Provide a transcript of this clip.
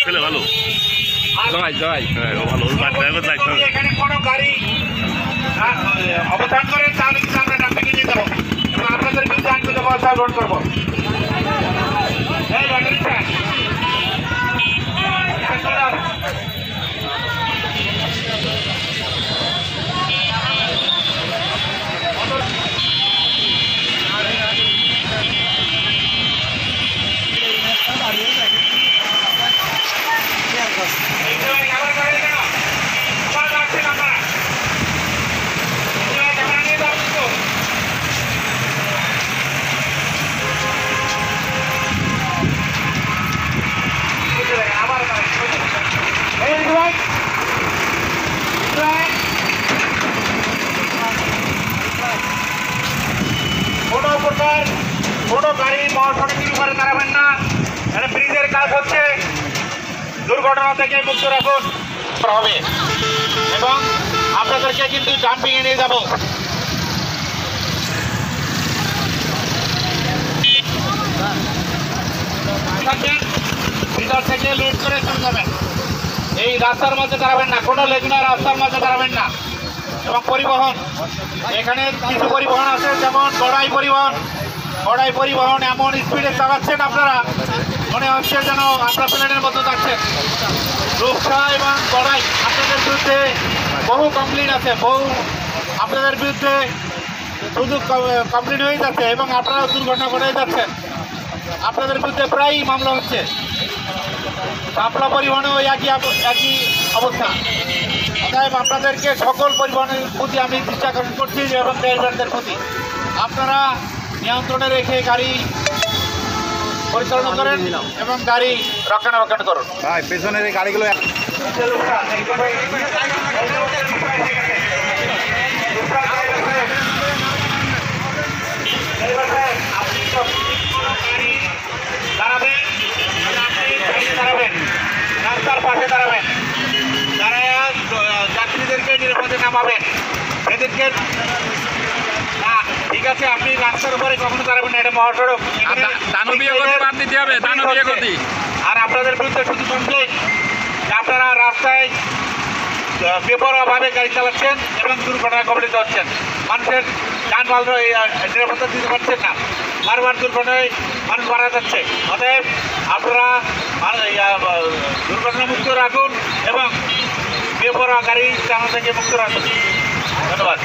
ছেলে ভালো এখানে কোনো গাড়ি অবস্থান করেন তাহলে কিন্তু আমরা ডাক্তার নিয়ে যাবো এবং আপনাদের বিরুদ্ধে আইনগত ব্যবস্থা গ্রহণ করবো। কোনো গাড়ি মহাসড়কের উপরে দাঁড়াবেন না, এখানে ব্রিজের কাজ হচ্ছে, দুর্ঘটনা থেকে মুক্ত রাখুন হবে এবং আপনাদেরকে কিন্তু জাম্পিং এ নিয়ে যাব। ভিতর থেকে লুট করে চলে যাবেন, এই রাস্তার মধ্যে দাঁড়াবেন না, কোনো লেগুনা রাস্তার মধ্যে দাঁড়াবেন না। এবং পরিবহন, এখানে কিছু পরিবহন আছে যেমন গড়াই পরিবহন এমন স্পিডে চালাচ্ছেন আপনারা মনে হচ্ছে যেন আপনার প্লেনের মতো যাচ্ছেন। রূপসা এবং গড়াই আপনাদের বিরুদ্ধে বহু কমপ্লেন আছে, আপনাদের বিরুদ্ধে শুধু কমপ্লেন হয়ে যাচ্ছে এবং আপনারা দুর্ঘটনা ঘটে যাচ্ছেন, আপনাদের বিরুদ্ধে প্রায়ই মামলা হচ্ছে। আপনারা পরিবহনেও একই অবস্থা। অতএব আপনাদেরকে সকল পরিবহনের প্রতি আমি দৃষ্টি আকর্ষণ করছি এবং ড্রাইভারদের প্রতি আপনারা নিয়ন্ত্রণে রেখে গাড়ি পরিচালনা করেন এবং গাড়ি রক্ষণাবেক্ষণ করুন। ভাই পেছনের এই গাড়িগুলো দাঁড়াবেন, রাস্তার পাশে দাঁড়াবেন, দাঁড়ায় যাত্রীদেরকে নিরাপদে নামাবেন। এদেরকে না, ঠিক আছে, আপনি রাস্তার উপরে কখনো দাঁড়াবেন না, এটা মহাসড়ক। আর আপনাদের বিরুদ্ধে শুধু কমপ্লেন যে আপনারা রাস্তায় বেপরোয়াভাবে গাড়ি চালাচ্ছেন এবং দুর্ঘটনায় কবলিত হচ্ছেন, মানুষের যানবাহন নিরাপত্তা দিতে পারছেন না, বারবার দুর্ঘটনায় মানুষ মারা যাচ্ছে। অতএব আপনারা দুর্ঘটনা মুক্ত রাখুন এবং বেপরোয়া গাড়ি চালানো থেকে মুক্ত রাখুন। ধন্যবাদ।